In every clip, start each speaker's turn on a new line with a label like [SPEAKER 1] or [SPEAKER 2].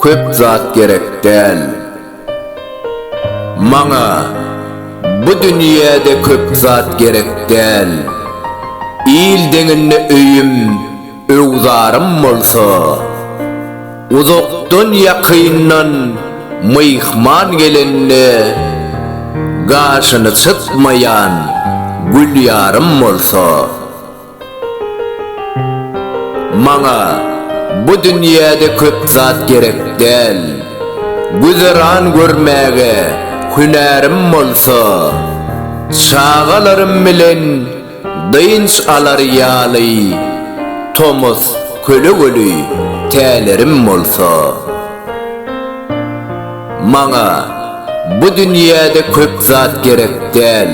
[SPEAKER 1] köp zat gerek del. Maňa bu dünýede köp zat gerek del. İl deňinde öýüm, öwzarym bolsa, uzakdan ýakyndan myhman gelende gaşyny çıkmayan gül ýarym bolsa. Maňa bu dünýede köp zat gerek del. Güzeran görmäge hünerim bolsa, çağalarym bilen dynç alar ýaly, tomuz köle tälerim bolsa. Maňa bu dünýede köp zat gerek del.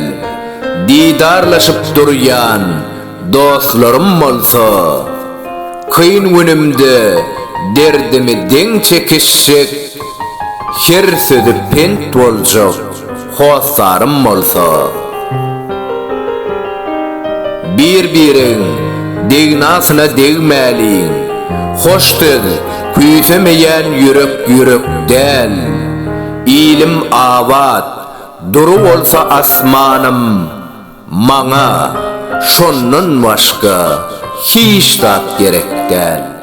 [SPEAKER 1] Didarlaşyp durýan dostlarym bolsa, kyn günümde derdimi deň çekişsek, her sözi pent boljak hosarym bolsa. Bir-biriň degnasyna degmäliň, hoşdyr küýsemeýän ýürek del. İlim awat duru bolsa asmanım, maňa şondan başga hiç zat gerek del.